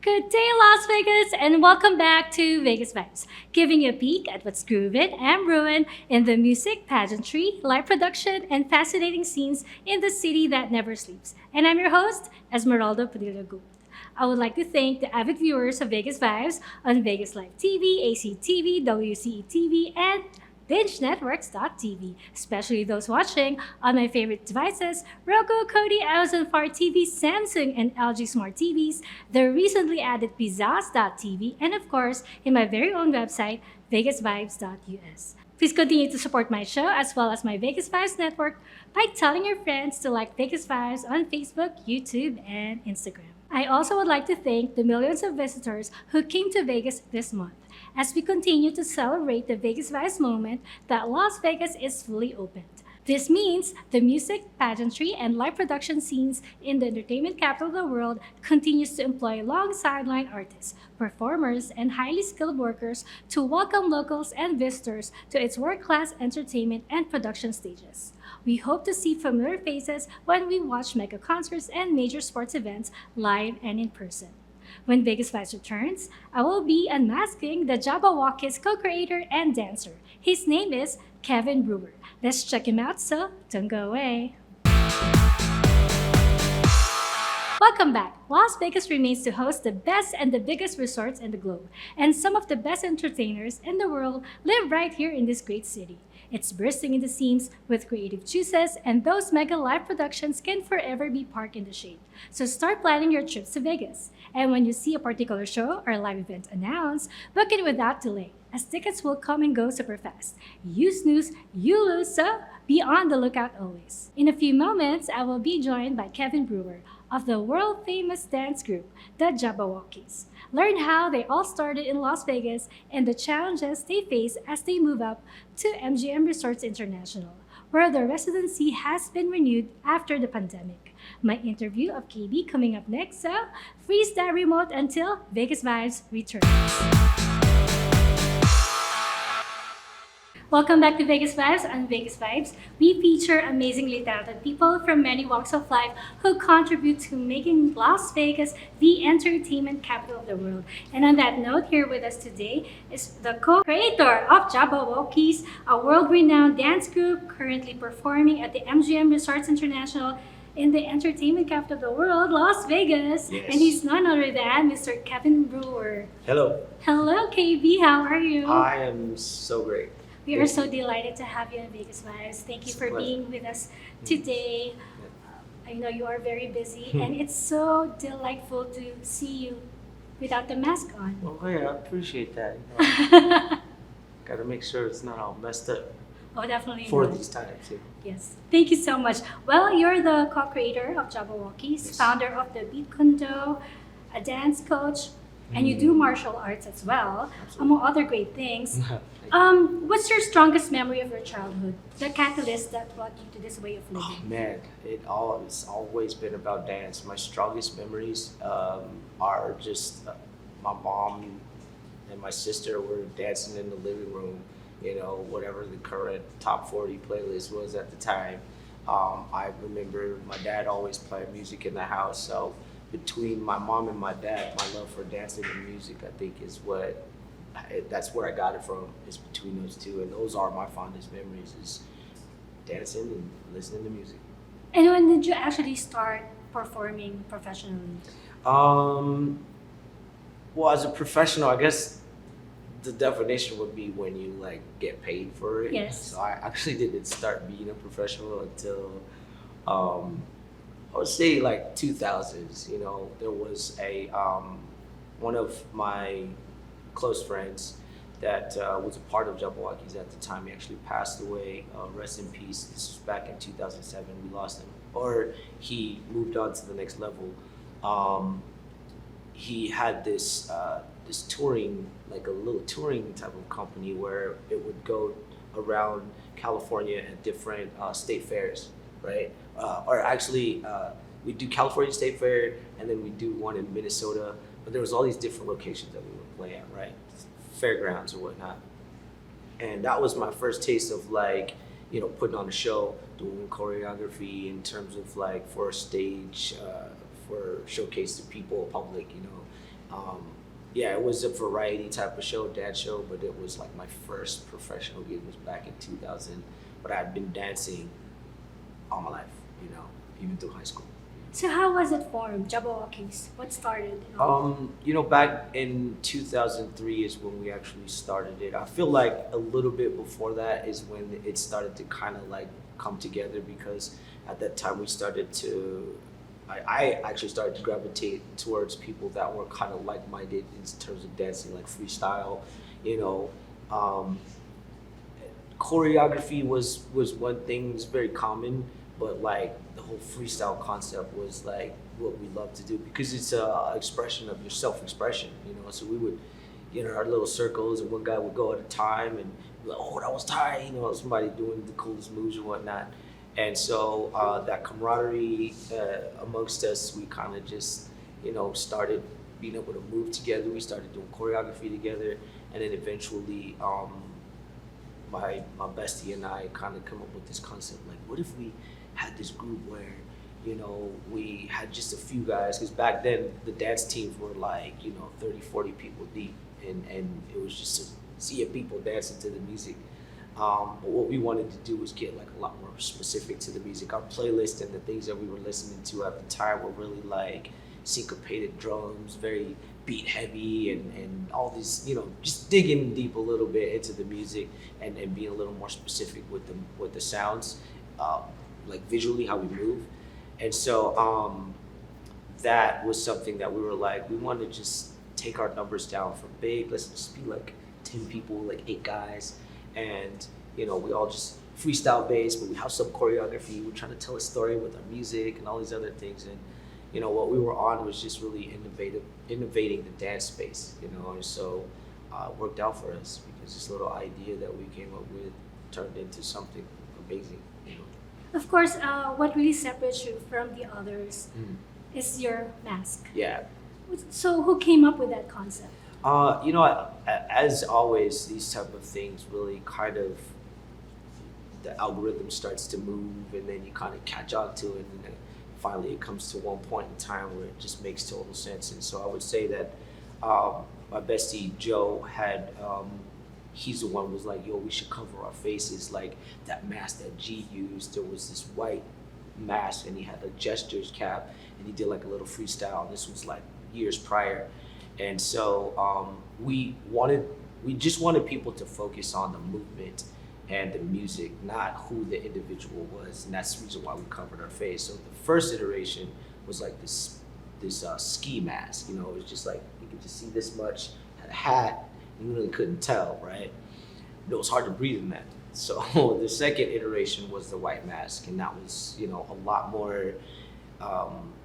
Good day, Las Vegas, and welcome back to Vegas Vibes, giving you a peek at what's grooving and brewing in the music, pageantry, live production, and fascinating scenes in the city that never sleeps. And I'm your host, Esmeralda Padilla-Gould. I would like to thank the avid viewers of Vegas Vibes on Vegas Live TV, ACTV, WCE TV, and BingeNetworks.tv, especially those watching on my favorite devices, Roku, Kodi, Amazon Fire TV, Samsung, and LG Smart TVs, the recently added Pizzazz.tv, and of course, in my very own website, VegasVibes.us. Please continue to support my show as well as my Vegas Vibes network by telling your friends to like Vegas Vibes on Facebook, YouTube, and Instagram. I also would like to thank the millions of visitors who came to Vegas this month as we continue to celebrate the Vegas Vibes moment that Las Vegas is fully opened. This means the music, pageantry, and live production scenes in the entertainment capital of the world continues to employ long sideline artists, performers, and highly skilled workers to welcome locals and visitors to its world-class entertainment and production stages. We hope to see familiar faces when we watch mega concerts and major sports events live and in person. When Vegas Vibes returns, I will be unmasking the Jabbawockeez co-creator and dancer. His name is Kevin Brewer. Let's check him out, so don't go away. Welcome back. Las Vegas remains to host the best and the biggest resorts in the globe, and some of the best entertainers in the world live right here in this great city. It's bursting in the seams with creative juices, and those mega live productions can forever be parked in the shade. So start planning your trips to Vegas. And when you see a particular show or live event announced, book it without delay, as tickets will come and go super fast. You snooze, you lose, so be on the lookout always. In a few moments, I will be joined by Kevin Brewer of the world-famous dance group, the Jabbawockeez. Learn how they all started in Las Vegas and the challenges they face as they move up to MGM Resorts International, where the residency has been renewed after the pandemic. My interview of KB coming up next, so freeze that remote until Vegas Vibes returns. Welcome back to Vegas Vibes. On Vegas Vibes, we feature amazingly talented people from many walks of life who contribute to making Las Vegas the entertainment capital of the world. And on that note, here with us today is the co-creator of Jabbawockeez, a world-renowned dance group currently performing at the MGM Resorts International in the entertainment capital of the world, Las Vegas. Yes. And he's none other than Mr. Kevin Brewer. Hello. Hello, KB. How are you? I am so great. We are so delighted to have you in Vegas Vibes. Thank you It's a for pleasure. being with us today. I know you are very busy, and it's so delightful to see you without the mask on. Well, yeah, I appreciate that. Gotta make sure it's not all messed up Oh, definitely. for not. these times. Yeah. Yes. Thank you so much. Well, you're the co-creator of Jabbawockeez, Yes. founder of the Beat Kune Do, a dance coach, and you do martial arts as well, Absolutely. among other great things. Thank you. What's your strongest memory of your childhood? The catalyst that brought you to this way of living? Oh man, it's always been about dance. My strongest memories are just my mom and my sister were dancing in the living room. You know, whatever the current top 40 playlist was at the time. I remember my dad always playing music in the house. So between my mom and my dad, my love for dancing and music, I think, is that's where I got it from. Is between those two, and those are my fondest memories: is dancing and listening to music. And when did you actually start performing professionally? Well, as a professional, I guess the definition would be when you like get paid for it. Yes. So I actually didn't start being a professional until I would say like 2000s. You know, there was a one of my close friends that was a part of Jabbawockeez at the time. He actually passed away. Rest in peace. This was back in 2007. We lost him, or he moved on to the next level. He had this touring, like a little touring type of company where it would go around California at different state fairs, right? Or actually, we do California State Fair, and then we do one in Minnesota. But there was all these different locations that we would play at, right? Fairgrounds or whatnot. And that was my first taste of like, you know, putting on a show, doing choreography in terms of like for a stage, for showcase to people, public, you know. Um, yeah, it was a variety type of show, dance show, but it was like my first professional gig was back in 2000. But I'd been dancing all my life, even through high school. So how was it formed, Jabbawockeez? What started? It all? Back in 2003 is when we actually started it. I feel like a little bit before that is when it started to kind of like come together because at that time we started to, I actually started to gravitate towards people that were kind of like-minded in terms of dancing, like freestyle, you know. Choreography was one thing, it's very common, but like the whole freestyle concept was like what we love to do because it's a expression of your self-expression, so we would get in our little circles and one guy would go at a time and be like, oh, that was tight, somebody doing the coolest moves and whatnot. And so that camaraderie amongst us, we kind of just started being able to move together. We started doing choreography together, and then eventually my bestie and I kind of come up with this concept, like, what if we had this group where, we had just a few guys, because back then the dance teams were like, 30, 40 people deep, and it was just a sea of people dancing to the music. But what we wanted to do was get like a lot more specific to the music. Our playlist and the things that we were listening to at the time were really like syncopated drums, very beat heavy, and all these, just digging deep a little bit into the music and being a little more specific with the sounds, like visually how we move. And so that was something that we were like, we want to just take our numbers down from big. Let's just be like 10 people, like 8 guys, and we all just freestyle based, but we have some choreography. We're trying to tell a story with our music and all these other things. And what we were on was just really innovating the dance space, and so it worked out for us because this little idea that we came up with turned into something amazing. Of course, what really separates you from the others is your mask. Yeah. So who came up with that concept? As always, these type of things really kind of, the algorithm starts to move and then you kind of catch on to it, and then finally it comes to one point in time where it just makes total sense. And so I would say that my bestie Joe had, he's the one who was like, yo, we should cover our faces like that mask that G used. There was this white mask and he had a gestures cap and he did like a little freestyle. And this was like years prior. And so we just wanted people to focus on the movement and the music, not who the individual was. And that's the reason why we covered our face. So the first iteration was like this ski mask, it was just like, you could just see this much, had a hat, you really couldn't tell, right? It was hard to breathe in that. So the second iteration was the white mask, and that was, a lot more,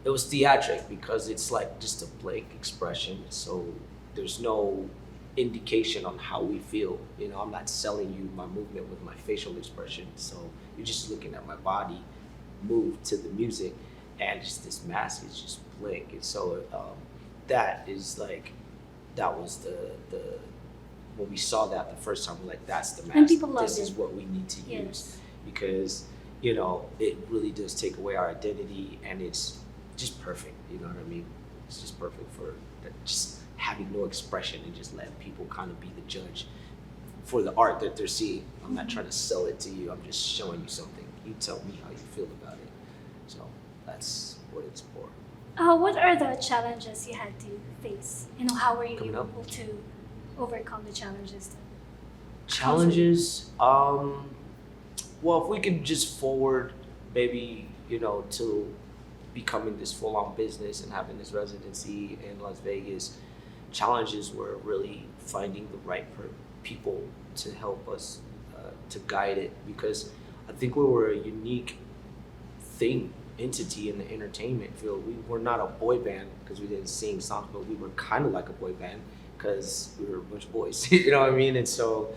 it was theatric because it's like just a blank expression. So there's no indication on how we feel. I'm not selling you my movement with my facial expression. So you're just looking at my body move to the music, and just this mask is just blank. And so that is like, that was the when we saw that the first time, we're like, that's the mask. And people loved this it. is what we need to Yes. use, because it really does take away our identity, and it's just perfect. You know what I mean? It's just perfect for just having no expression and just letting people kind of be the judge for the art that they're seeing. I'm not trying to sell it to you. I'm just showing you something. You tell me how you feel about it. So that's what it's for. What are the challenges you had to face? How were you Coming up? able to overcome the challenges? Challenges, well, if we could just forward maybe, to becoming this full-on business and having this residency in Las Vegas, challenges were really finding the right people to help us, to guide it, because I think we were a unique entity in the entertainment field. We were not a boy band because we didn't sing songs, but we were kind of like a boy band because we were a bunch of boys. You know what I mean? And so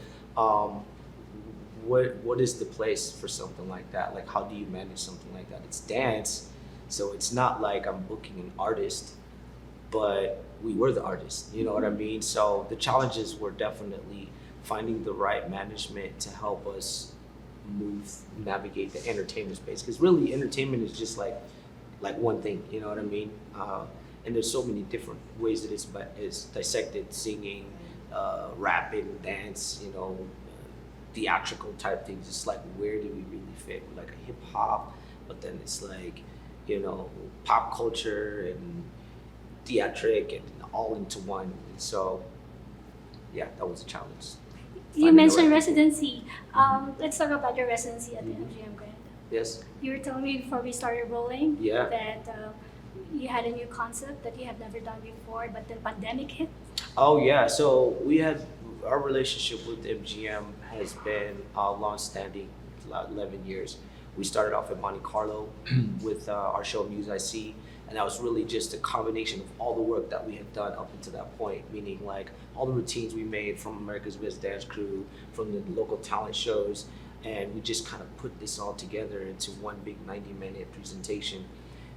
what is the place for something like that? Like, how do you manage something like that? It's dance, so it's not like I'm booking an artist, but we were the artist. You know what I mean? So the challenges were definitely finding the right management to help us navigate the entertainment space, because really entertainment is just like one thing, you know what I mean? and there's so many different ways that it's dissected: singing, rapping, dance, theatrical type things. It's like, where do we really fit? We're like a hip hop, but then it's like, pop culture and theatric and all into one. And so, yeah, that was a challenge. You Finding the mentioned right residency. Let's talk about your residency at the MGM Grand. Yes. You were telling me before we started rolling Yeah. that you had a new concept that you have never done before, but then pandemic hit. Oh yeah. So we had our relationship with MGM has been long-standing, 11 years. We started off at Monte Carlo with our show Muse I See, and that was really just a combination of all the work that we had done up until that point, meaning like all the routines we made from America's Best Dance Crew, from the local talent shows, and we just kind of put this all together into one big 90-minute presentation.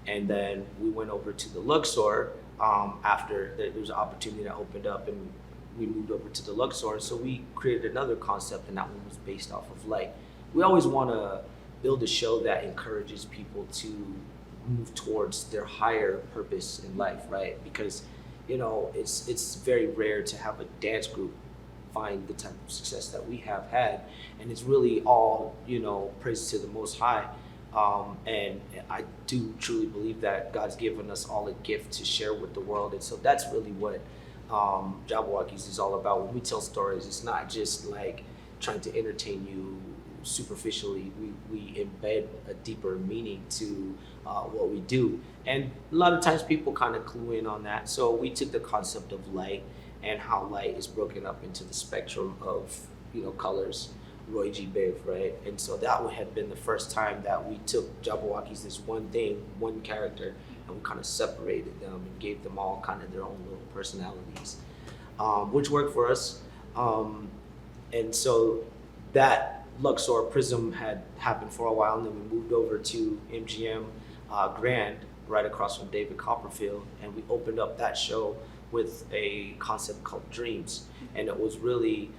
And then we went over to the Luxor after there was an opportunity that opened up, and we moved over to the Luxor. So we created another concept, and that one was based off of light. We always want to build a show that encourages people to move towards their higher purpose in life, right? Because it's very rare to have a dance group find the type of success that we have had, and it's really all praise to the Most High. And I do truly believe that God's given us all a gift to share with the world, and so that's really what Jabbawockeez is all about. When we tell stories, it's not just like trying to entertain you superficially. We embed a deeper meaning to what we do, and a lot of times people kind of clue in on that. So we took the concept of light and how light is broken up into the spectrum of colors. Roy G. Biv, right? And so that had been the first time that we took Jabbawockeez as one thing, one character, and we kind of separated them and gave them all kind of their own little personalities, which worked for us. And so that Luxor Prism had happened for a while, and then we moved over to MGM Grand, right across from David Copperfield, and we opened up that show with a concept called Dreams, and it was really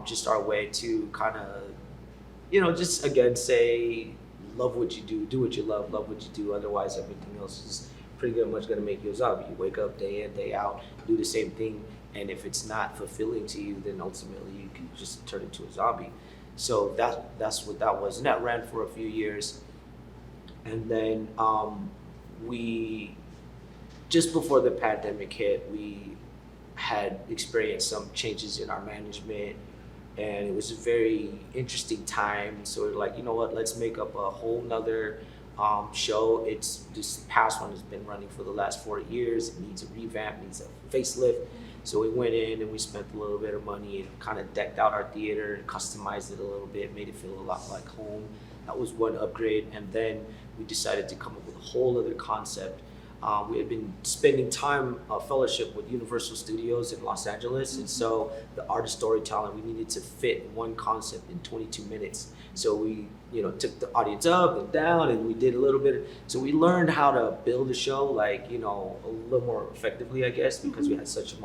just our way to kind of, just again say, love what you do what you love what you do. Otherwise, everything else is pretty much going to make you a zombie. You wake up day in, day out, do the same thing, and if it's not fulfilling to you, then ultimately you can just turn into a zombie. So that's what that was, and that ran for a few years, and then we, just before the pandemic hit, we had experienced some changes in our management, and it was a very interesting time. So we're like, you know what, let's make up a whole nother show. This past one has been running for the last 4 years. It needs a revamp, needs a facelift. So we went in and we spent a little bit of money and kind of decked out our theater and customized it a little bit, made it feel a lot like home. That was one upgrade, and then we decided to come up with a whole other concept. We had been spending time fellowship with Universal Studios in Los Angeles, and so the art of storytelling, we needed to fit one concept in 22 minutes. So we, took the audience up and down, and we did a little bit. So we learned how to build a show, like, a little more effectively, I guess, because we had such a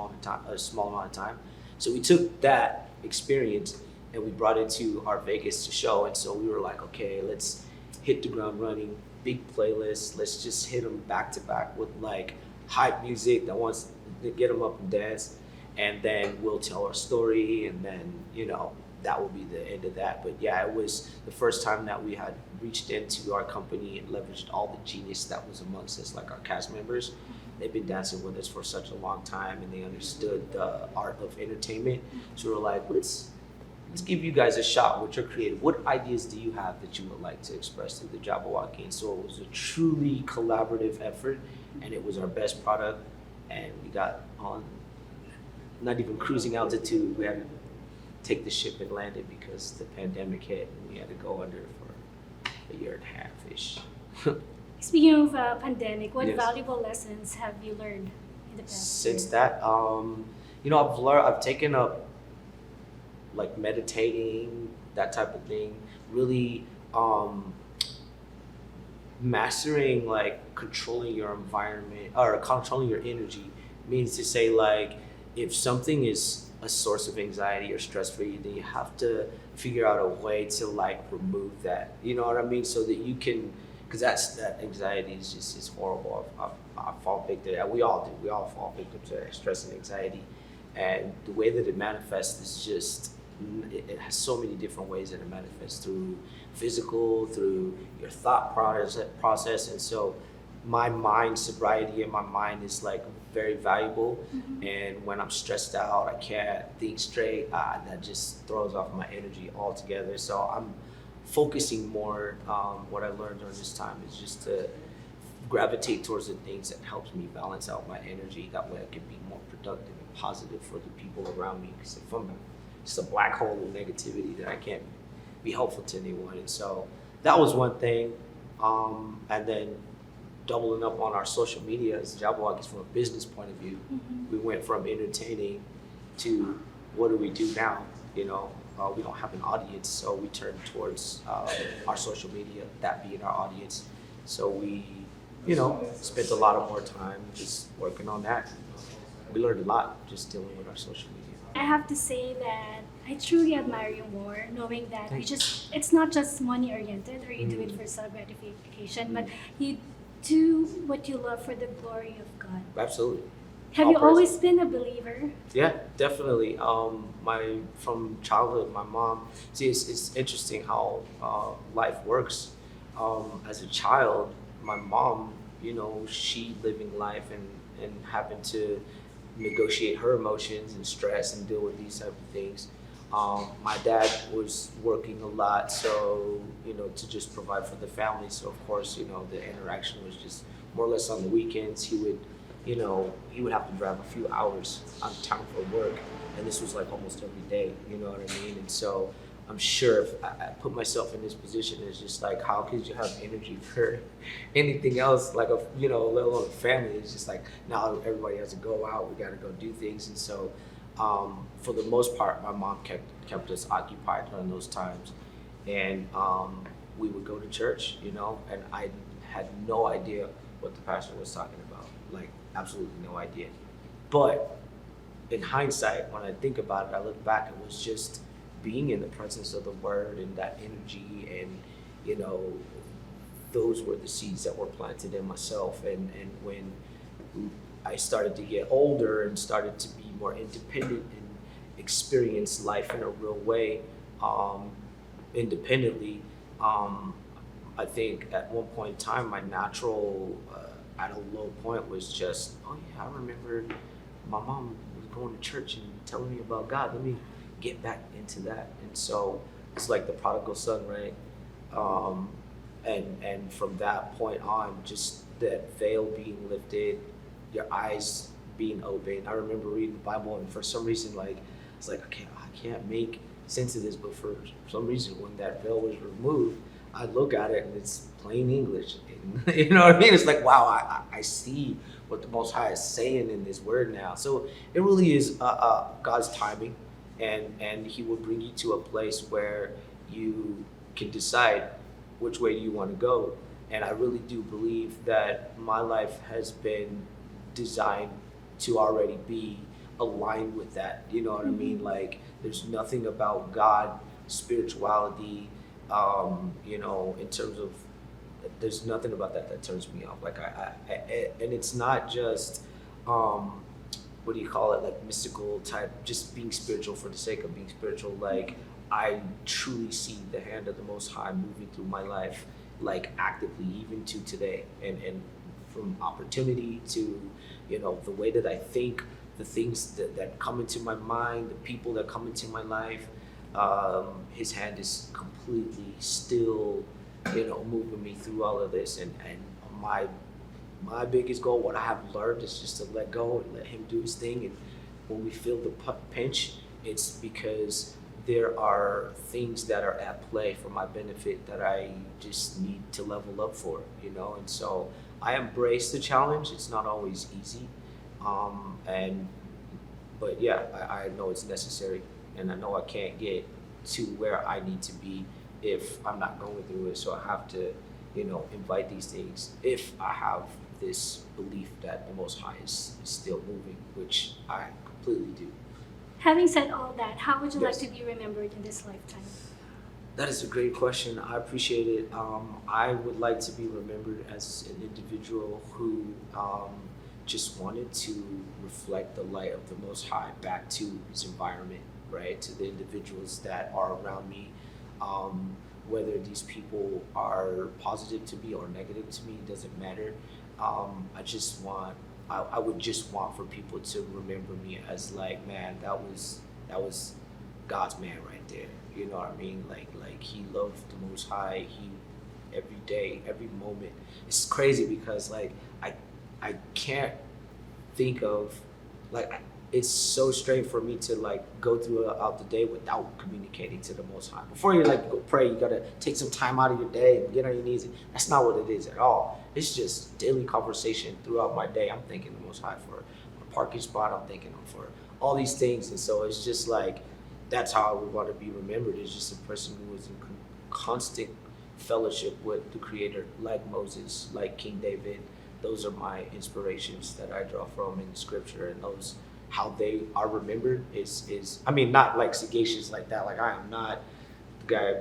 small amount of time. So we took that experience and we brought it to our Vegas show, and so we were like, okay, let's hit the ground running. Big playlist. Let's just hit them back to back with like hype music that wants to get them up and dance, and then we'll tell our story, and then that will be the end of that. But yeah, it was the first time that we had reached into our company and leveraged all the genius that was amongst us, like our cast members. They've been dancing with us for such a long time, and they understood the art of entertainment. So we were like, let's give you guys a shot with your creative. What ideas do you have that you would like to express through the Jabbawockeez? And so it was a truly collaborative effort, and it was our best product. And we got on, not even cruising altitude. We had to take the ship and land it because the pandemic hit, and we had to go under for a year and a half-ish. Speaking of pandemic, what Yes. valuable lessons have you learned in the past Since year? that, I've taken up like meditating, that type of thing, really mastering like controlling your environment or controlling your energy means to say, like, if something is a source of anxiety or stress for you, then you have to figure out a way to like remove that, you know what I mean? So that you can, because that anxiety is horrible. I fall victim. We all do. We all fall victim to stress and anxiety, and the way that it manifests is just it has so many different ways that it manifests through physical, through your thought process, and so my mind sobriety and my mind is like very valuable. And when I'm stressed out, I can't think straight. That just throws off my energy altogether. So I'm focusing more. What I learned during this time is just to gravitate towards the things that helps me balance out my energy. That way I can be more productive and positive for the people around me. Because if I'm just a black hole of negativity, then I can't be helpful to anyone. And so that was one thing. And then doubling up on our social media as Jabbawockeez from a business point of view. We went from entertaining to what do we do now? You know, we don't have an audience, so we turned towards our social media, that being our audience. So we, you know, spent a lot of more time just working on that. We learned a lot just dealing with our social media. I have to say that I truly admire you more, knowing that it's not just money oriented or you do it for self gratification, but you do what you love for the glory of God. Absolutely. Have you always been a believer? Yeah, definitely. From childhood, my mom. See, it's interesting how life works. As a child, my mom, you know, she living life and having to negotiate her emotions and stress and deal with these type of things. My dad was working a lot, so, you know, to just provide for the family. So of course, you know, the interaction was just more or less on the weekends. He would, you know, he would have to drive a few hours out of town for work, and this was like almost every day. You know what I mean? And so I'm sure if I put myself in this position, it's just like, how could you have energy for anything else? Like, you know, let alone a family. It's just like, now everybody has to go out. We got to go do things. And so for the most part, my mom kept us occupied during those times. And we would go to church, you know, and I had no idea what the pastor was talking about. Like, absolutely no idea. But in hindsight, when I think about it, I look back, it was just being in the presence of the word and that energy, and, you know, those were the seeds that were planted in myself. And when I started to get older and started to be more independent and experience life in a real way, independently, I think at one point in time, my natural, at a low point was just, oh yeah, I remember my mom was going to church and telling me about God. Let me get back into that. And so it's like the prodigal son, right? And from that point on, just that veil being lifted, your eyes being open. I remember reading the Bible, and for some reason, like, it's like, I can't make sense of this, but for some reason, when that veil was removed, I look at it and it's plain English. And, you know what I mean? It's like, wow, I see what the Most High is saying in this word now. So it really is God's timing, and He will bring you to a place where you can decide which way you want to go. And I really do believe that my life has been designed to already be aligned with that. You know what I mean? Like, there's nothing about God, spirituality, you know, in terms of, there's nothing about that turns me off. Like, and it's not just, what do you call it? Like mystical type, just being spiritual for the sake of being spiritual. Like, I truly see the hand of the Most High moving through my life, like actively, even to today. And from opportunity to, you know, the way that I think, the things that come into my mind, the people that come into my life, His hand is completely still, you know, moving me through all of this. And my biggest goal, what I have learned, is just to let go and let Him do His thing. And when we feel the pinch, it's because there are things that are at play for my benefit that I just need to level up for, you know. And so I embrace the challenge. It's not always easy, but yeah, I know it's necessary, and I know I can't get to where I need to be if I'm not going through it. So I have to, you know, invite these things if I have this belief that the Most High is still moving, which I completely do. Having said all that, how would you like Yes. to be remembered in this lifetime? That is a great question. I appreciate it. I would like to be remembered as an individual who just wanted to reflect the light of the Most High back to his environment, right? To the individuals that are around me. Whether these people are positive to me or negative to me, doesn't matter. I would just want for people to remember me as like, man, that was God's man right there. You know what I mean? Like he loved the Most High. He every day, every moment. It's crazy because like I can't think of like it's so strange for me to like go throughout the day without communicating to the Most High. Before you like go pray, you gotta take some time out of your day and get on your knees. That's not what it is at all. It's just daily conversation throughout my day. I'm thanking the Most High for a parking spot. I'm thanking him for all these things, and so it's just like that's how I would want to be remembered. As just a person who was in constant fellowship with the Creator, like Moses, like King David. Those are my inspirations that I draw from in Scripture, and those how they are remembered is I mean not like sagacious like that. Like I am not the guy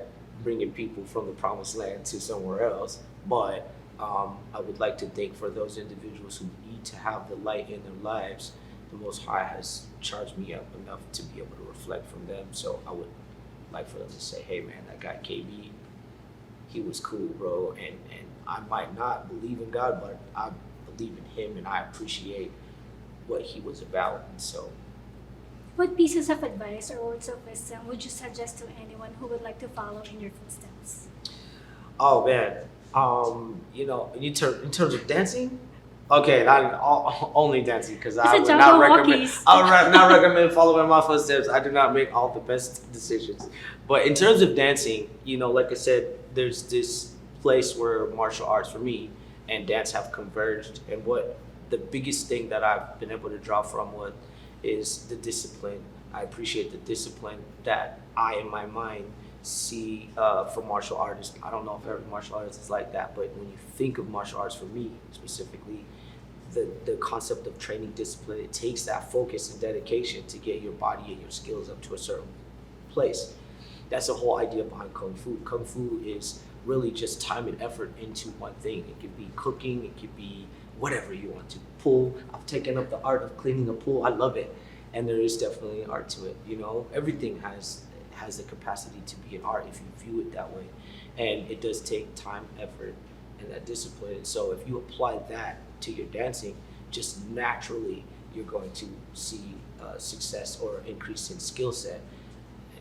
bringing people from the promised land to somewhere else, but I would like to think for those individuals who need to have the light in their lives, the Most High has charged me up enough to be able to reflect from them. So I would like for them to say, hey man, that guy KB, he was cool, bro. And I might not believe in God, but I believe in him and I appreciate what he was about. And so What pieces of advice or words of wisdom would you suggest to anyone who would like to follow in your footsteps? oh man, in terms of dancing, okay, only dancing because I would not recommend. Jabbawockeez. I would not recommend following my footsteps. I do not make all the best decisions. But in terms of dancing, like I said, there's this place where martial arts for me and dance have converged. And what the biggest thing that I've been able to draw from what is the discipline. I appreciate the discipline that I, in my mind, see for martial artists. I don't know if every martial artist is like that, but when you think of martial arts for me specifically, the concept of training discipline, it takes that focus and dedication to get your body and your skills up to a certain place. That's the whole idea behind Kung Fu. Kung Fu is really just time and effort into one thing. It could be cooking, it could be whatever you want to. Pool, I've taken up the art of cleaning a pool. I love it. And there is definitely an art to it. Everything has the capacity to be an art if you view it that way. And it does take time, effort, and that discipline. So if you apply that to your dancing, just naturally you're going to see success or increase in skill set.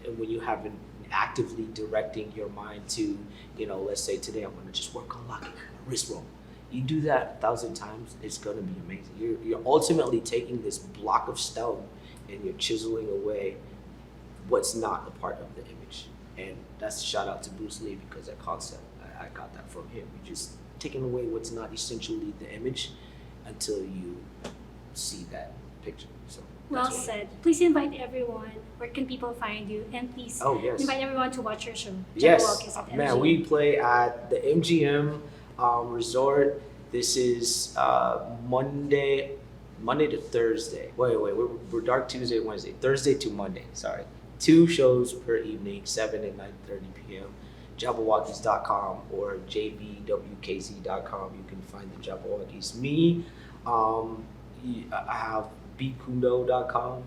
And when you have been actively directing your mind to, let's say today I'm going to just work on locking a wrist roll. You do that 1,000 times, it's going to be amazing. You're ultimately taking this block of stone and you're chiseling away what's not a part of the image. And that's a shout out to Bruce Lee because that concept, I got that from him. You're just taking away what's not essentially the image until you see that picture. So Well said. Please invite everyone. Where can people find you? And please invite everyone to watch your show. Yes, Jabbawockeez at man, MGM. we play at the MGM Resort. This is Monday to Thursday. Wait, we're Dark Tuesday, Wednesday, Thursday to Monday. Sorry, 2 shows per evening, 7 and 9:30 p.m. Jabbawockeez.com or jbwkz.com. You can find the Jabbawockeez. Me, I have beatkundo.com,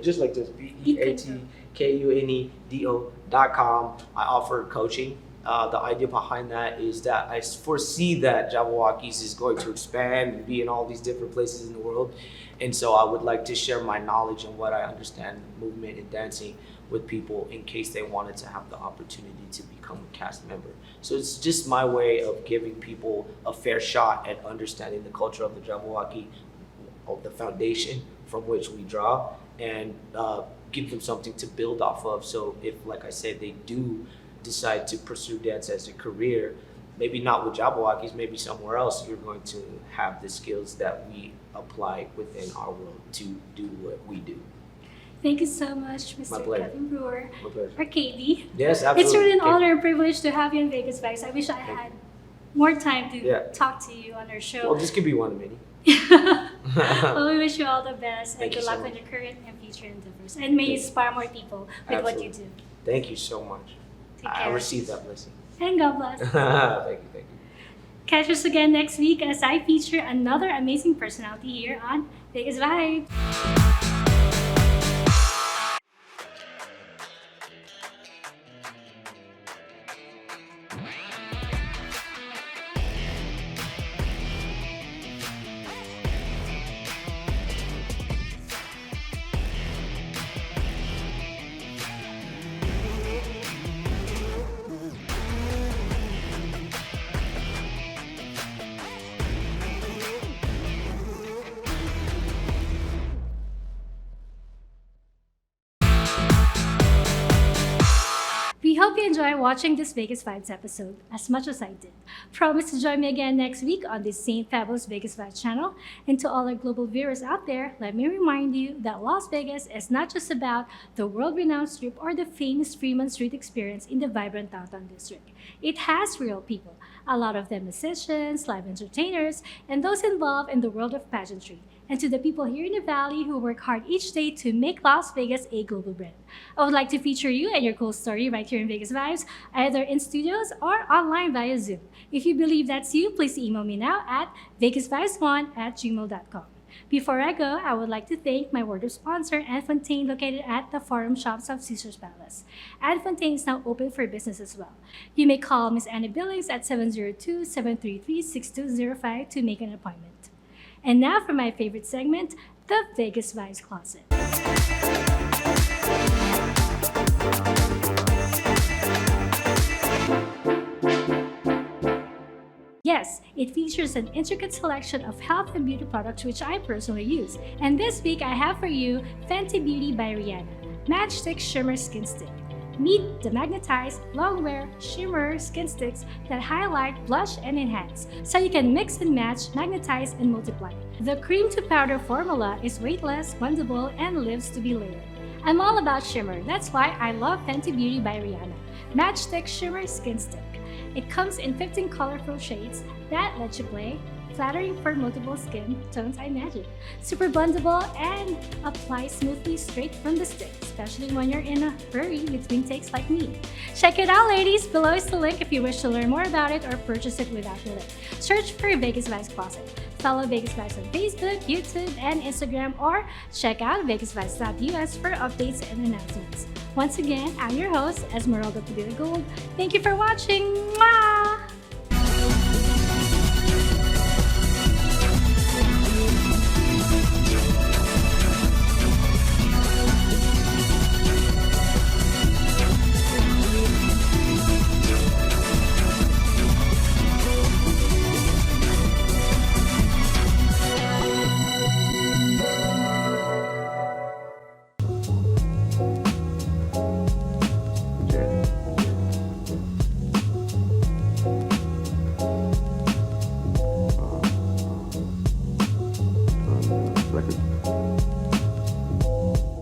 just like this, beatkunedo.com. I offer coaching. The idea behind that is that I foresee that Jabbawockeez is going to expand and be in all these different places in the world. And so I would like to share my knowledge and what I understand movement and dancing with people in case they wanted to have the opportunity to become a cast member. So it's just my way of giving people a fair shot at understanding the culture of the Jabbawockeez, of the foundation from which we draw, and give them something to build off of. So if, like I said, they do decide to pursue dance as a career, maybe not with Jabbawockeez, maybe somewhere else, you're going to have the skills that we apply within our world to do what we do. Thank you so much, My Mr. pleasure. Kevin Brewer. My pleasure. Or Katie. Yes, absolutely. It's really an honor and privilege to have you in VegasVibes. I wish I had more time to talk to you on our show. Well, this could be one of many. Well, we wish you all the best and Thank good you luck so with much. your current and future endeavors. And may you inspire more people with what you do. Thank you so much. Take I care. received that blessing. And God bless. Thank you. Catch us again next week as I feature another amazing personality here on Vegas Vibes. We hope you enjoy watching this Vegas Vibes episode as much as I did. Promise to join me again next week on this same fabulous Vegas Vibes channel. And to all our global viewers out there, let me remind you that Las Vegas is not just about the world-renowned strip or the famous Fremont Street experience in the vibrant downtown district. It has real people, a lot of them musicians, live entertainers, and those involved in the world of pageantry. And to the people here in the Valley who work hard each day to make Las Vegas a global brand. I would like to feature you and your cool story right here in Vegas Vibes, either in studios or online via Zoom. If you believe that's you, please email me now at vegasvibes1@gmail.com. Before I go, I would like to thank my wardrobe sponsor, Anne Fontaine, located at the Forum Shops of Caesars Palace. Anne Fontaine is now open for business as well. You may call Miss Anna Billings at 702-733-6205 to make an appointment. And now for my favorite segment, the Vegas Vibes Closet. Yes, it features an intricate selection of health and beauty products which I personally use. And this week I have for you Fenty Beauty by Rihanna Matchstick Shimmer Skin Stick. Meet the magnetized, long-wear, shimmer skin sticks that highlight, blush, and enhance, so you can mix and match, magnetize, and multiply. The cream-to-powder formula is weightless, blendable, and lives to be layered. I'm all about shimmer, that's why I love Fenty Beauty by Rihanna Matchstick Shimmer Skin Stick. It comes in 15 colorful shades that let you play, flattering for multiple skin tones, I imagine. Super blendable and applies smoothly straight from the stick, especially when you're in a hurry between takes like me. Check it out, ladies! Below is the link if you wish to learn more about it or purchase it without the link. Search for Vegas Vibes Closet. Follow Vegas Vibes on Facebook, YouTube, and Instagram, or check out VegasVibes.us for updates and announcements. Once again, I'm your host, Esmeralda Padilla-Gould. Thank you for watching! Mwah!